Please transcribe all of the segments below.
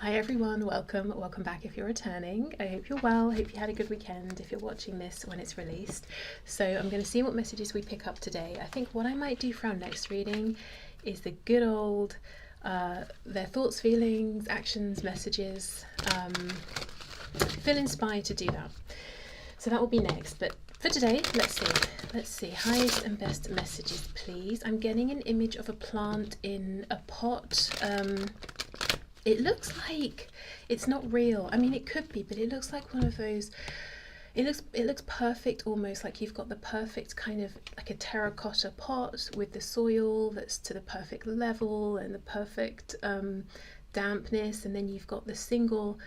Hi everyone, welcome back if you're returning. I hope you're well, I hope you had a good weekend if you're watching this when it's released. So I'm going to see what messages we pick up today. I think what I might do for our next reading is the good old their thoughts, feelings, actions, messages. Feel inspired to do that. So that will be next, but for today, let's see, highest and best messages please. I'm getting an image of a plant in a pot. It looks like it's not real. I mean, it could be, but it looks like one of those, it looks perfect, almost like you've got the perfect kind of like a terracotta pot with the soil that's to the perfect level and the perfect dampness, and then you've got the single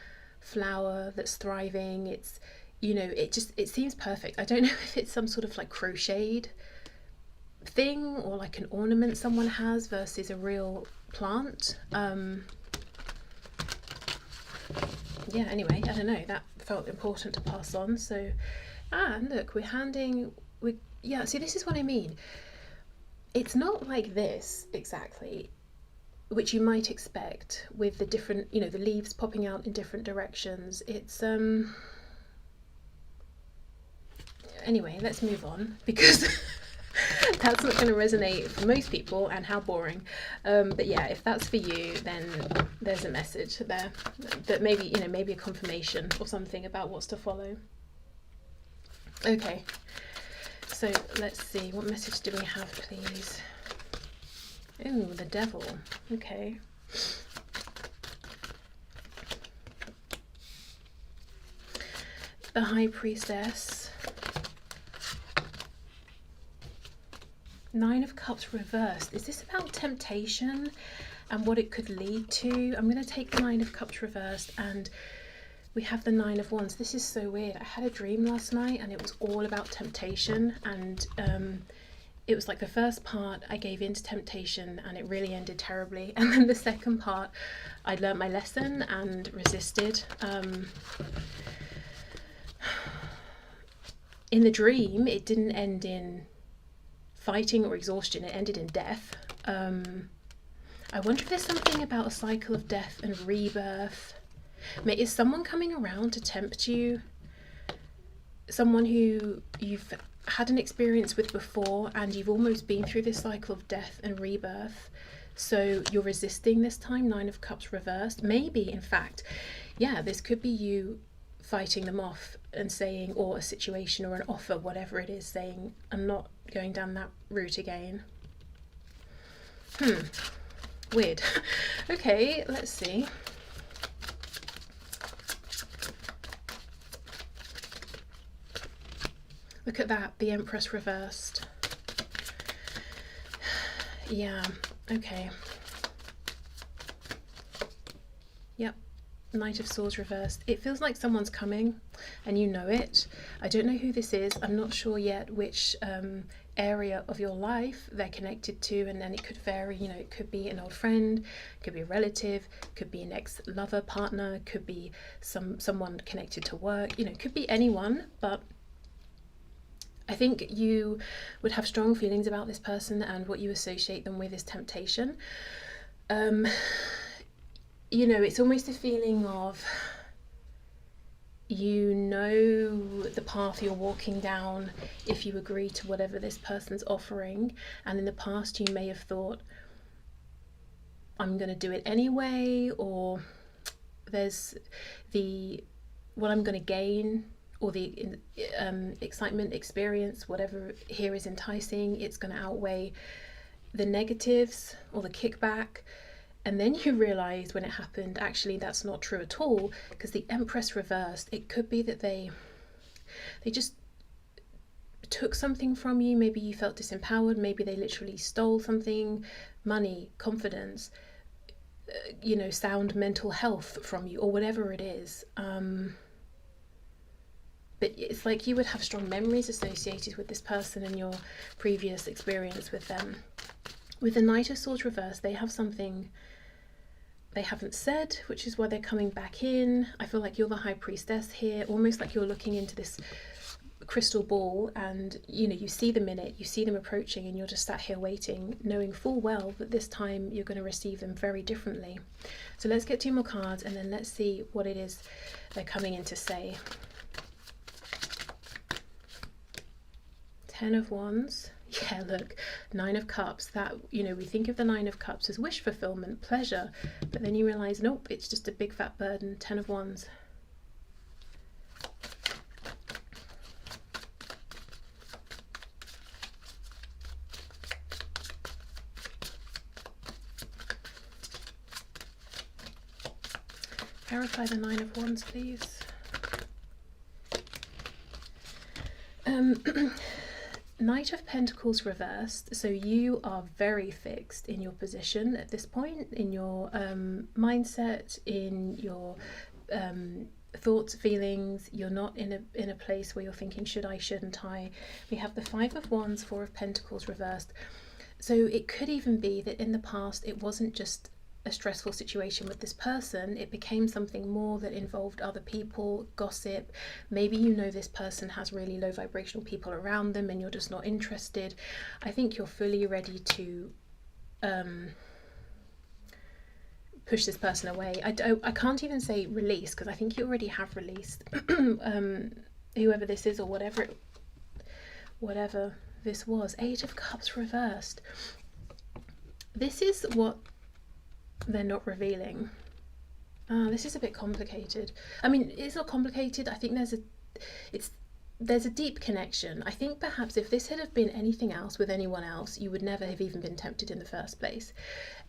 flower that's thriving. It's, you know, it seems perfect. I don't know if it's some sort of like crocheted thing or like an ornament someone has versus a real plant. Yeah, anyway, I don't know, that felt important to pass on. So, and look, yeah, see, this is what I mean. It's not like this exactly, which you might expect with the different, you know, the leaves popping out in different directions. It's, anyway, let's move on because that's not going to resonate for most people, and how boring. But yeah, if that's for you, then there's a message there that maybe, you know, maybe a confirmation or something about what's to follow. Okay, so let's see, what message do we have please? Ooh, the devil. Okay. The High Priestess. Nine of Cups reversed. Is this about temptation and what it could lead to? I'm going to take the Nine of Cups reversed, and we have the Nine of Wands. This is so weird. I had a dream last night and it was all about temptation, and it was like the first part I gave in to temptation and it really ended terribly, and then the second part I learnt my lesson and resisted. In the dream it didn't end in fighting or exhaustion, it ended in death. I wonder if there's something about a cycle of death and rebirth. Is someone coming around to tempt you? Someone who you've had an experience with before and you've almost been through this cycle of death and rebirth, so you're resisting this time. Nine of Cups reversed. Maybe, in fact, yeah, this could be you fighting them off and saying, or a situation or an offer, whatever it is, saying, I'm not going down that route again. Weird. Okay, let's see. Look at that, the Empress reversed. Yeah, okay. Yep. Knight of Swords reversed. It feels like someone's coming and you know it. I don't know who this is. I'm not sure yet which area of your life they're connected to, and then it could vary. You know, it could be an old friend, could be a relative, could be an ex-lover, partner, could be someone connected to work. You know, it could be anyone, but I think you would have strong feelings about this person, and what you associate them with is temptation. You know, it's almost a feeling of, you know, the path you're walking down if you agree to whatever this person's offering, and in the past you may have thought, I'm going to do it anyway, or there's what I'm going to gain, or the excitement, experience, whatever here is enticing, it's going to outweigh the negatives or the kickback. And then you realise when it happened, actually that's not true at all, because the Empress reversed. It could be that they just took something from you. Maybe you felt disempowered. Maybe they literally stole something, money, confidence, you know, sound mental health from you, or whatever it is. But it's like you would have strong memories associated with this person and your previous experience with them. With the Knight of Swords reversed, they have something they haven't said, which is why they're coming back in. I feel like you're the High Priestess here, almost like you're looking into this crystal ball, and you know, you see the minute, you see them approaching, and you're just sat here waiting, knowing full well that this time you're going to receive them very differently. So let's get 2 more cards, and then let's see what it is they're coming in to say. 10 of Wands. Yeah, look, 9 of Cups. That, you know, we think of the 9 of Cups as wish fulfillment, pleasure, but then you realize, nope, it's just a big fat burden. 10 of Wands. Clarify the 9 of Wands, please. Knight of Pentacles reversed. So you are very fixed in your position at this point, in your mindset, in your thoughts, feelings. You're not in a place where you're thinking, should I, shouldn't I? We have the 5 of Wands, 4 of Pentacles reversed. So it could even be that in the past it wasn't just a stressful situation with this person, it became something more that involved other people, gossip. Maybe you know this person has really low vibrational people around them and you're just not interested. I think you're fully ready to push this person away. I can't even say release, because I think you already have released whoever this is, or whatever this was. 8 of Cups reversed. This is what they're not revealing. This is a bit complicated. I mean, it's not complicated. I think there's a deep connection. I think perhaps if this had have been anything else with anyone else, you would never have even been tempted in the first place.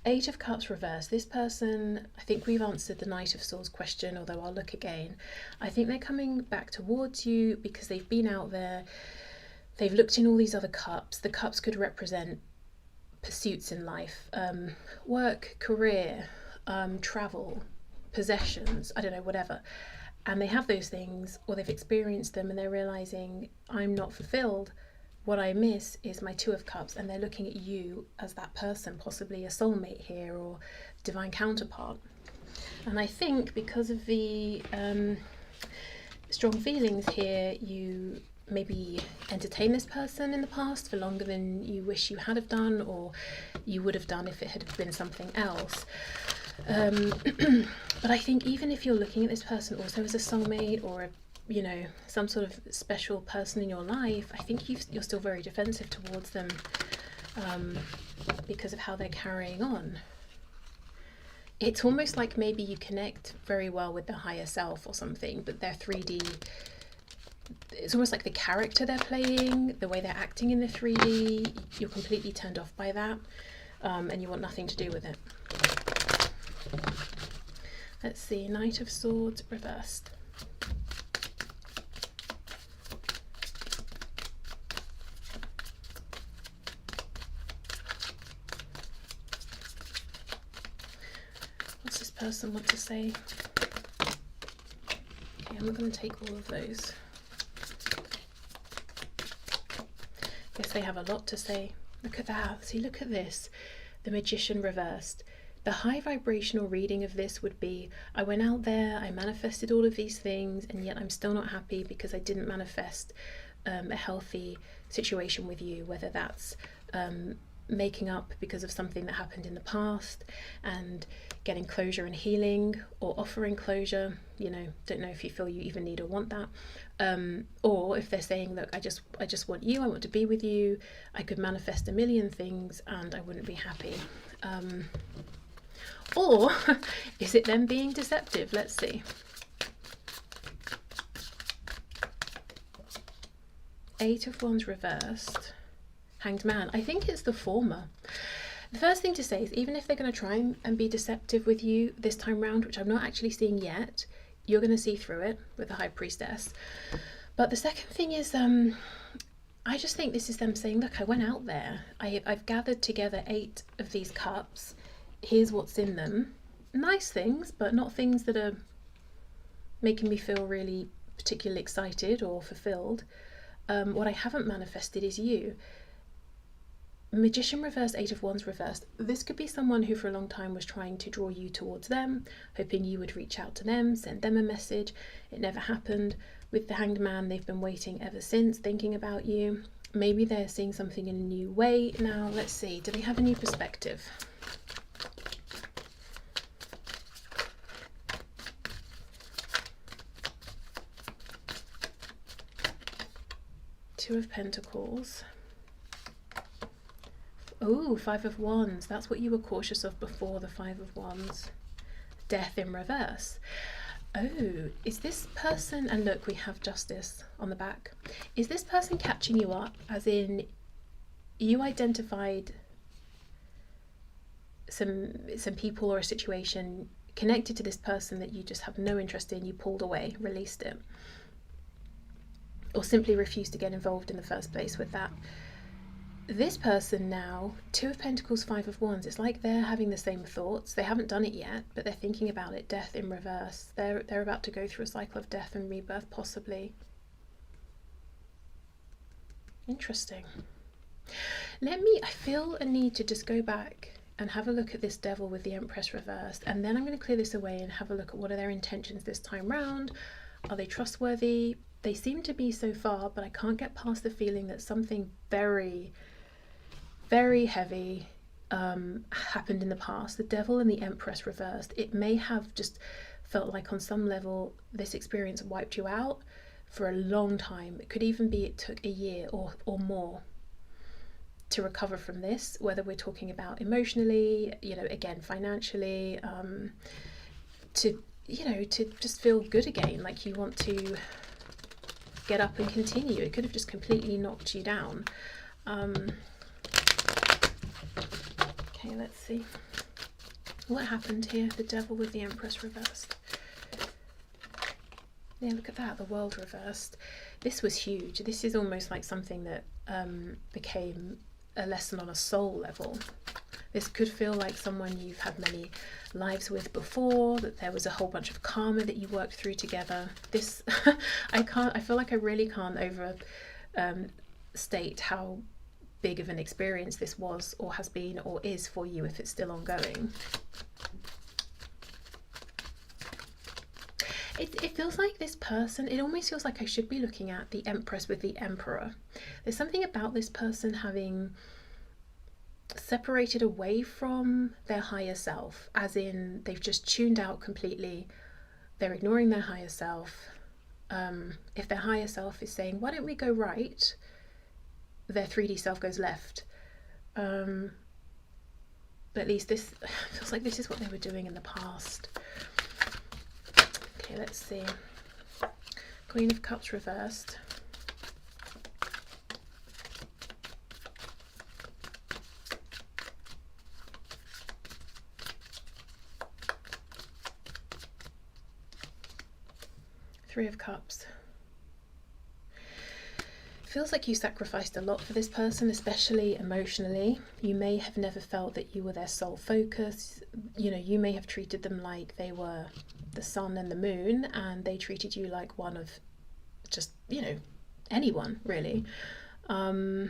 8 of Cups reversed. This person, I think we've answered the Knight of Swords question, although I'll look again. I think they're coming back towards you because they've been out there. They've looked in all these other cups. The cups could represent pursuits in life, work, career, travel, possessions, I don't know, whatever. And they have those things, or they've experienced them, and they're realizing, I'm not fulfilled. What I miss is my 2 of Cups, and they're looking at you as that person, possibly a soulmate here or divine counterpart. And I think because of the strong feelings here, you maybe entertain this person in the past for longer than you wish you had have done, or you would have done if it had been something else. But I think even if you're looking at this person also as a soulmate, or a, you know, some sort of special person in your life, I think you're still very defensive towards them because of how they're carrying on. It's almost like maybe you connect very well with the higher self or something, but they're 3D. It's almost like the character they're playing, the way they're acting in the 3D, you're completely turned off by that, and you want nothing to do with it. Let's see, Knight of Swords reversed. What's this person want to say? Okay, I'm not going to take all of those. Guess they have a lot to say. Look at that. See, look at this. The Magician reversed. The high vibrational reading of this would be, I went out there, I manifested all of these things, and yet I'm still not happy because I didn't manifest a healthy situation with you, whether that's making up because of something that happened in the past and getting closure and healing, or offering closure. You know, don't know if you feel you even need or want that, or if they're saying, look, I just want you, I want to be with you, I could manifest a million things and I wouldn't be happy. Or is it them being deceptive? Let's see. Eight of Wands reversed. Hanged Man. I think it's the former. The first thing to say is, even if they're going to try and be deceptive with you this time round, which I'm not actually seeing yet, you're going to see through it with the High Priestess. But the second thing is, I just think this is them saying, look, I went out there. I've gathered together 8 of these cups. Here's what's in them. Nice things, but not things that are making me feel really particularly excited or fulfilled. What I haven't manifested is you. Magician reversed, 8 of Wands reversed. This could be someone who for a long time was trying to draw you towards them, hoping you would reach out to them, send them a message. It never happened. With the Hanged Man, they've been waiting ever since, thinking about you. Maybe they're seeing something in a new way now. Let's see, do they have a new perspective? Two of Pentacles. Oh, Five of Wands. That's what you were cautious of before, the Five of Wands. Death in reverse. Oh, is this person, and look, we have Justice on the back. Is this person catching you up, as in you identified some people or a situation connected to this person that you just have no interest in, you pulled away, released it, or simply refused to get involved in the first place with that? This person now, Two of Pentacles, Five of Wands, it's like they're having the same thoughts. They haven't done it yet, but they're thinking about it. Death in reverse. They're about to go through a cycle of death and rebirth, possibly. Interesting. I feel a need to just go back and have a look at this Devil with the Empress reversed, and then I'm going to clear this away and have a look at what are their intentions this time round. Are they trustworthy? They seem to be so far, but I can't get past the feeling that something very, very heavy happened in the past. The Devil and the Empress reversed. It may have just felt like on some level this experience wiped you out for a long time. It could even be it took a year or more to recover from this, whether we're talking about emotionally, again, financially, to just feel good again, like you want to get up and continue. It could have just completely knocked you down. Okay, let's see what happened here. The Devil with the Empress reversed. Yeah, look at that, the World reversed. This was huge. This is almost like something that became a lesson on a soul level. This could feel like someone you've had many lives with before, that there was a whole bunch of karma that you worked through together. This, I feel like I really can't state how big of an experience this was or has been or is for you if it's still ongoing. It feels like this person, it almost feels like I should be looking at the Empress with the Emperor. There's something about this person having separated away from their higher self, as in they've just tuned out completely. They're ignoring their higher self. If their higher self is saying, why don't we go right, their 3D self goes left. But at least this feels like this is what they were doing in the past. Okay, let's see. Queen of Cups reversed. Three of Cups. Feels like you sacrificed a lot for this person, especially emotionally. You may have never felt that you were their sole focus. You may have treated them like they were the sun and the moon, and they treated you like one of just, anyone, really. Yeah,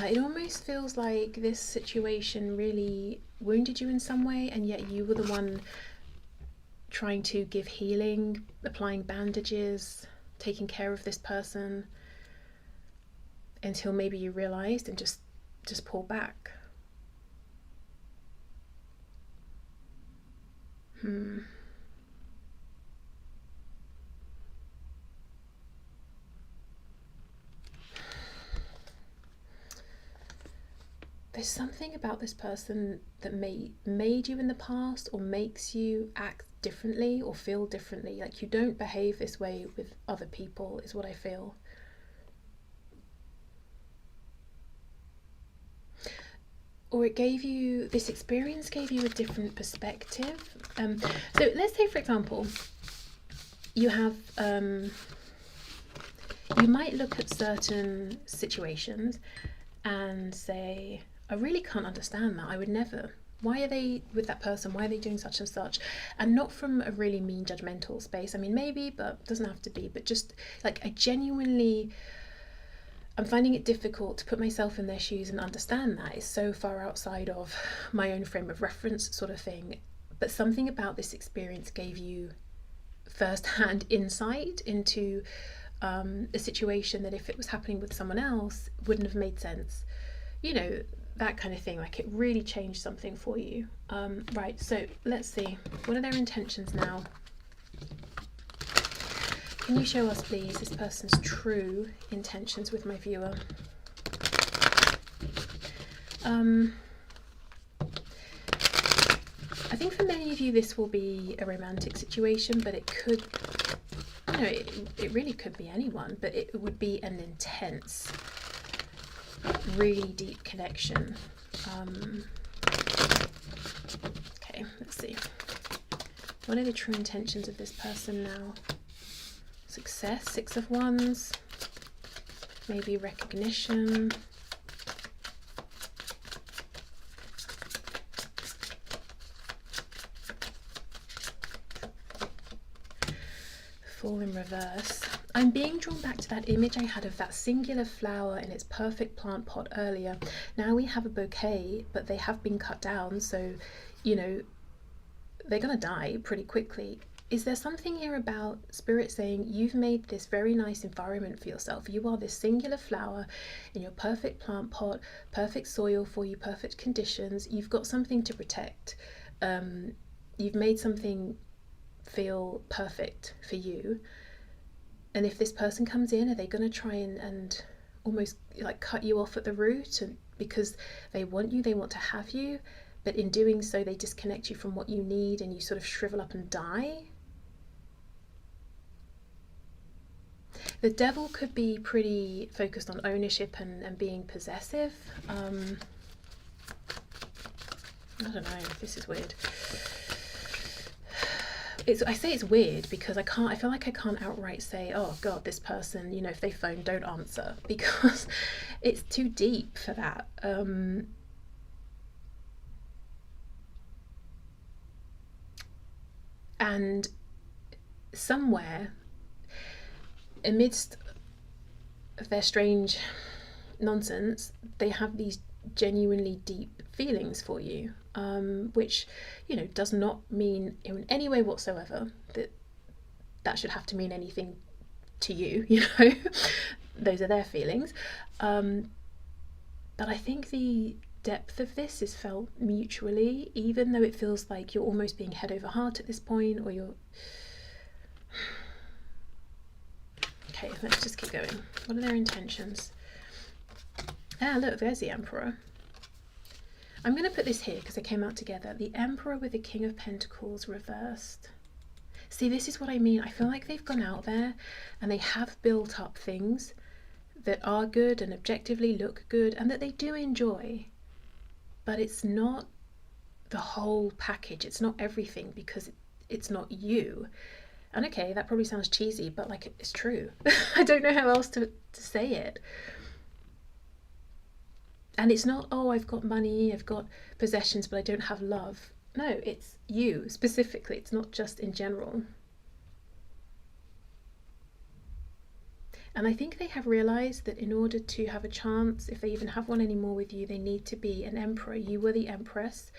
it almost feels like this situation really wounded you in some way, and yet you were the one trying to give healing, applying bandages, taking care of this person, until maybe you realized and just pull back. There's something about this person that made you in the past, or makes you act differently or feel differently. Like you don't behave this way with other people, is what I feel. Or this experience gave you a different perspective. So let's say, for example, you have, you might look at certain situations and say, I really can't understand that. I would never. Why are they with that person? Why are they doing such and such? And not from a really mean judgmental space. I mean, maybe, but doesn't have to be. But just like I'm finding it difficult to put myself in their shoes and understand that. It's so far outside of my own frame of reference, sort of thing. But something about this experience gave you first-hand insight into a situation that if it was happening with someone else wouldn't have made sense, you know, that kind of thing. Like it really changed something for you. Right, so let's see, what are their intentions now? Can you show us please this person's true intentions with my viewer? I think for many of you this will be a romantic situation, but it could, you know, it really could be anyone, but it would be an intense, really deep connection. Okay, let's see. What are the true intentions of this person now? Success, Six of Wands, maybe recognition. Fall in reverse. I'm being drawn back to that image I had of that singular flower in its perfect plant pot earlier. Now we have a bouquet, but they have been cut down, so, you know, they're going to die pretty quickly. Is there something here about Spirit saying you've made this very nice environment for yourself? You are this singular flower in your perfect plant pot, perfect soil for you, perfect conditions. You've got something to protect. You've made something feel perfect for you. And if this person comes in, are they going to try and almost like cut you off at the root, and because they want you, they want to have you, but in doing so they disconnect you from what you need and you sort of shrivel up and die? The devil could be pretty focused on ownership and being possessive. I don't know, this is weird. I say it's weird because I feel like I can't outright say, oh God, this person, you know, if they phone, don't answer, because it's too deep for that. And somewhere amidst their strange nonsense, they have these genuinely deep feelings for you, which, you know, does not mean in any way whatsoever that should have to mean anything to you, you know. Those are their feelings, but I think the depth of this is felt mutually, even though it feels like you're almost being head over heart at this point, or you're... Okay, let's just keep going. What are their intentions? Ah, look, there's the Emperor. I'm going to put this here because they came out together. The Emperor with the King of Pentacles reversed. See, this is what I mean. I feel like they've gone out there and they have built up things that are good and objectively look good and that they do enjoy. But it's not the whole package. It's not everything, because it's not you. And okay, that probably sounds cheesy, but like, it's true. I don't know how else to say it. And it's not, oh, I've got money, I've got possessions, but I don't have love. No, it's you specifically. It's not just in general. And I think they have realized that in order to have a chance, if they even have one anymore with you, they need to be an emperor. You were the empress.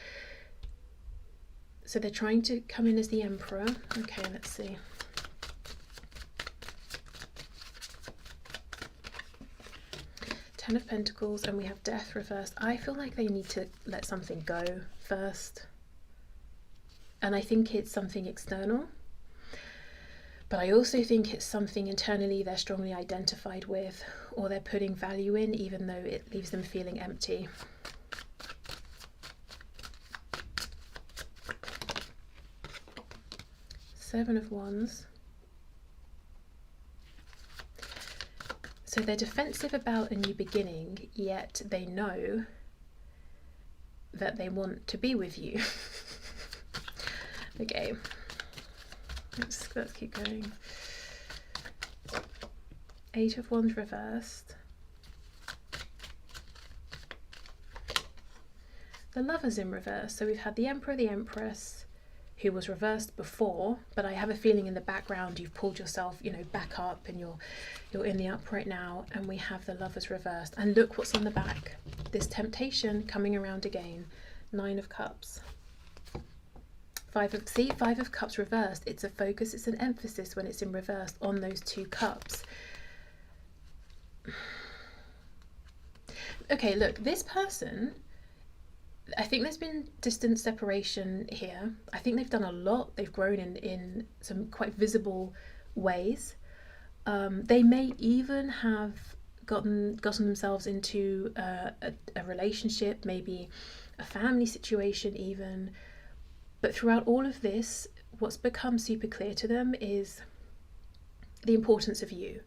So they're trying to come in as the Emperor. Okay, let's see. Ten of Pentacles, and we have Death reversed. I feel like they need to let something go first. And I think it's something external. But I also think it's something internally they're strongly identified with, or they're putting value in, even though it leaves them feeling empty. Seven of Wands. So they're defensive about a new beginning, yet they know that they want to be with you. Okay, let's keep going. Eight of Wands reversed. The Lovers in reverse. So we've had the Emperor, the Empress, who was reversed before, but I have a feeling in the background you've pulled yourself, you know, back up, and you're in the upright now. And we have the Lovers reversed, and look what's on the back. This temptation coming around again. Nine of Cups. Five of Cups reversed. It's a focus, it's an emphasis when it's in reverse on those 2 cups. Okay, look, this person, I think there's been distant separation here. I think they've done a lot. They've grown in some quite visible ways. They may even have gotten themselves into a relationship, maybe a family situation even. But throughout all of this, what's become super clear to them is the importance of you.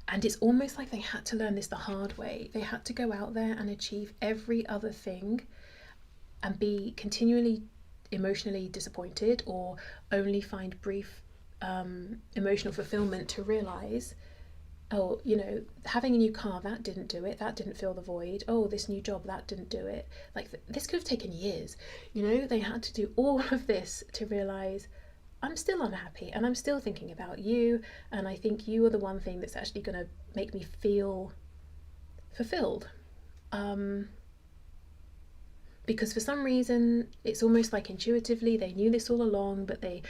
And it's almost like they had to learn this the hard way. They had to go out there and achieve every other thing and be continually emotionally disappointed, or only find brief emotional fulfillment to realize, oh, you know, having a new car, that didn't do it, that didn't fill the void. Oh, this new job, that didn't do it. Like, this could have taken years. You know, they had to do all of this to realize, I'm still unhappy and I'm still thinking about you, and I think you are the one thing that's actually going to make me feel fulfilled. Because for some reason, it's almost like intuitively they knew this all along, but they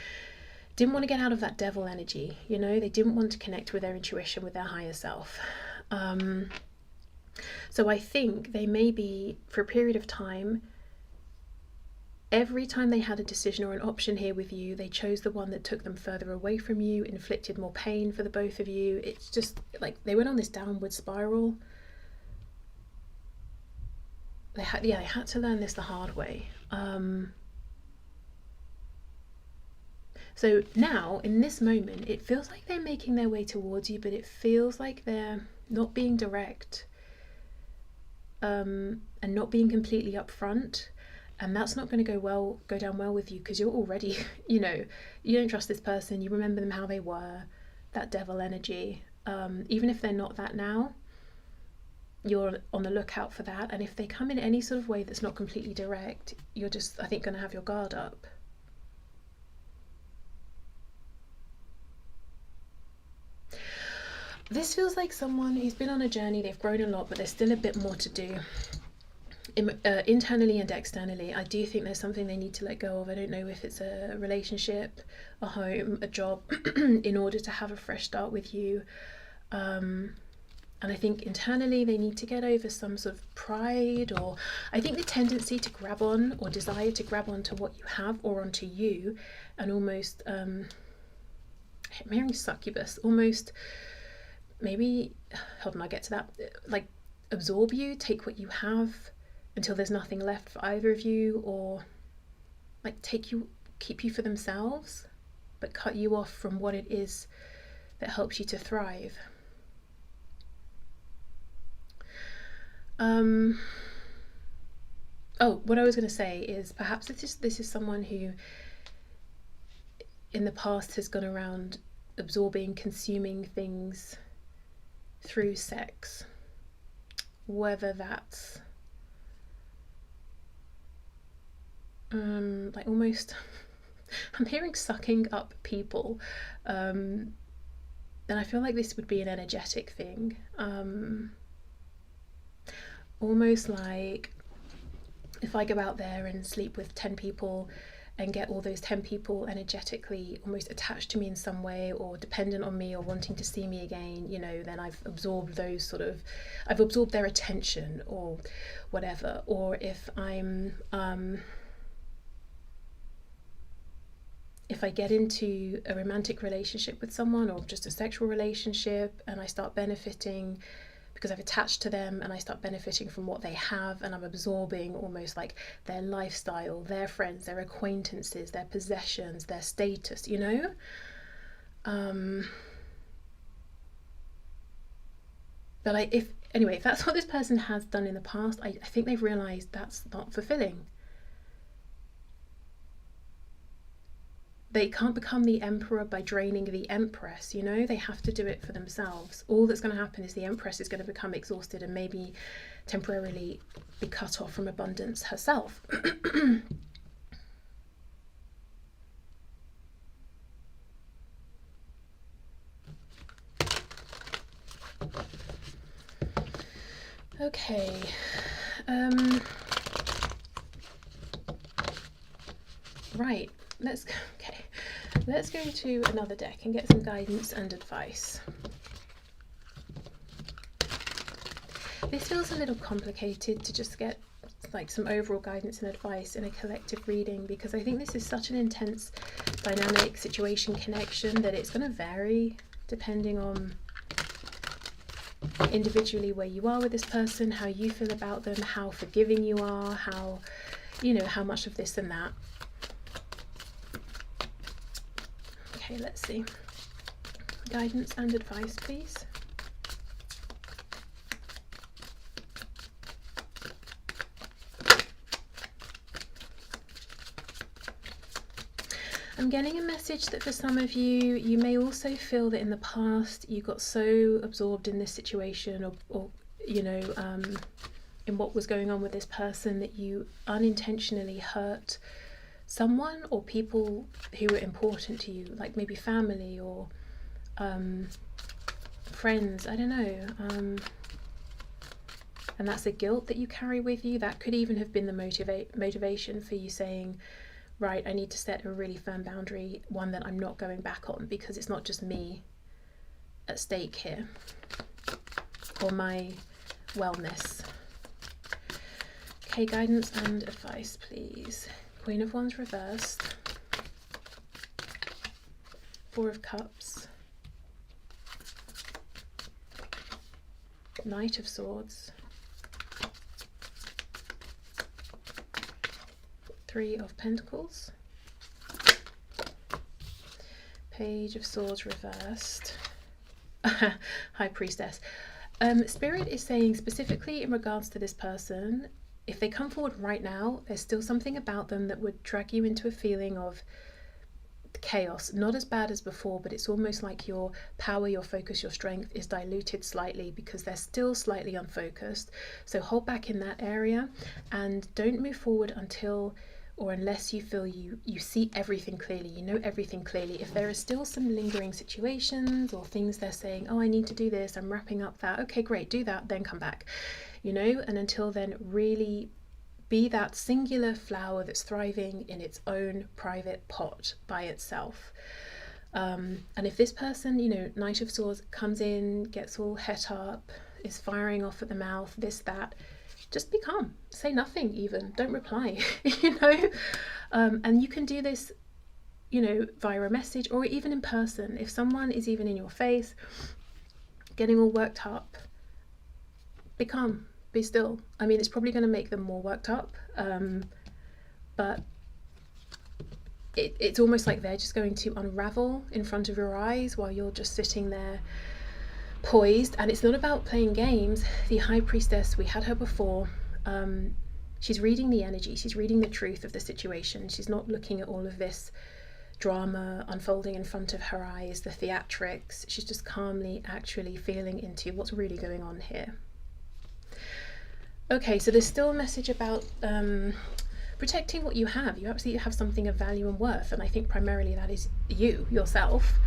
didn't want to get out of that devil energy. You know, they didn't want to connect with their intuition, with their higher self. So I think they may be, for a period of time, every time they had a decision or an option here with you, they chose the one that took them further away from you, inflicted more pain for the both of you. It's just like they went on this downward spiral. They had to learn this the hard way. So now, in this moment, it feels like they're making their way towards you, but it feels like they're not being direct, and not being completely upfront. And that's not going to go down well with you, because you're already, you know, you don't trust this person. You remember them how they were, that devil energy. Even if they're not that now, you're on the lookout for that. And if they come in any sort of way that's not completely direct, you're just, I think, going to have your guard up. This feels like someone who's been on a journey, they've grown a lot, but there's still a bit more to do. Internally and externally, I do think there's something they need to let go of. I don't know if it's a relationship, a home, a job, in order to have a fresh start with you. And I think internally they need to get over some sort of pride, or I think the tendency to grab on, or desire to grab onto what you have or onto you, and almost, marrying succubus, almost, maybe, hold on, I'll get to that, like absorb you, take what you have until there's nothing left for either of you, or like keep you for themselves, but cut you off from what it is that helps you to thrive. Oh, what I was going to say is perhaps this is someone who in the past has gone around absorbing, consuming things through sex, whether that's like almost I'm hearing sucking up people, and I feel like this would be an energetic thing, almost like if I go out there and sleep with 10 people and get all those 10 people energetically almost attached to me in some way, or dependent on me, or wanting to see me again, you know, then I've absorbed I've absorbed their attention or whatever. Or if I get into a romantic relationship with someone, or just a sexual relationship, and I start benefiting because I've attached to them, and I start benefiting from what they have, and I'm absorbing almost like their lifestyle, their friends, their acquaintances, their possessions, their status, you know? But if that's what this person has done in the past, I think they've realised that's not fulfilling. They can't become the emperor by draining the empress, you know? They have to do it for themselves. All that's going to happen is the empress is going to become exhausted and maybe temporarily be cut off from abundance herself. Okay. Right. let's go to another deck and get some guidance and advice. This feels a little complicated to just get like some overall guidance and advice in a collective reading, because I think this is such an intense dynamic situation connection that it's going to vary depending on individually where you are with this person, how you feel about them, how forgiving you are, how, you know, how much of this and that. Okay, let's see. Guidance and advice, please. I'm getting a message that for some of you, you may also feel that in the past you got so absorbed in this situation or you know, in what was going on with this person that you unintentionally hurt someone or people who were important to you, like maybe family or friends, I don't know. And that's a guilt that you carry with you. That could even have been the motivation for you saying, right, I need to set a really firm boundary, one that I'm not going back on, because it's not just me at stake here, or my wellness. Okay, guidance and advice, please. Queen of Wands reversed. Four of Cups. Knight of Swords. Three of Pentacles. Page of Swords reversed. High Priestess. Spirit is saying specifically in regards to this person, if they come forward right now, there's still something about them that would drag you into a feeling of chaos. Not as bad as before, but it's almost like your power, your focus, your strength is diluted slightly because they're still slightly unfocused. So hold back in that area and don't move forward until or unless you feel you see everything clearly, you know everything clearly. If there are still some lingering situations or things they're saying, oh, I need to do this, I'm wrapping up that, okay, great, do that, then come back, you know, and until then, really be that singular flower that's thriving in its own private pot by itself. And if this person, you know, Knight of Swords comes in, gets all het up, is firing off at the mouth, this, that, just be calm, say nothing even, don't reply, you know, and you can do this, you know, via a message or even in person. If someone is even in your face, getting all worked up, be calm, be still. I mean, it's probably going to make them more worked up, but it's almost like they're just going to unravel in front of your eyes while you're just sitting there poised. And it's not about playing games. The High Priestess, we had her before, she's reading the energy, she's reading the truth of the situation. She's not looking at all of this drama unfolding in front of her eyes, the theatrics. She's just calmly actually feeling into what's really going on here. Okay, so there's still a message about protecting what you have. You absolutely have something of value and worth, and I think primarily that is you, yourself.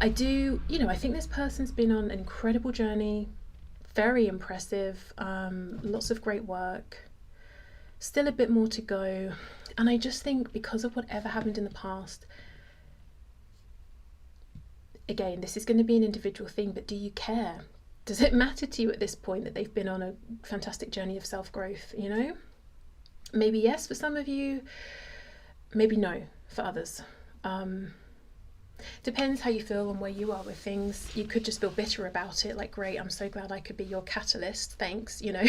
I do, you know, I think this person's been on an incredible journey, very impressive, lots of great work, still a bit more to go. And I just think because of whatever happened in the past, again, this is going to be an individual thing, but do you care? Does it matter to you at this point that they've been on a fantastic journey of self-growth, you know? Maybe yes for some of you, maybe no for others. Depends how you feel and where you are with things. You could just feel bitter about it, like, great, I'm so glad I could be your catalyst, thanks, you know.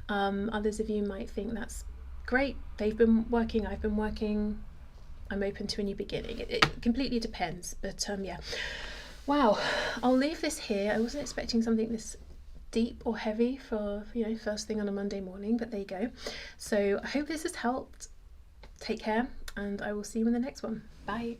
Others of you might think that's great, they've been working, I've been working, I'm open to a new beginning. It completely depends, but yeah. Wow, I'll leave this here. I wasn't expecting something this deep or heavy for, you know, first thing on a Monday morning, but there you go. So I hope this has helped. Take care, and I will see you in the next one. Bye.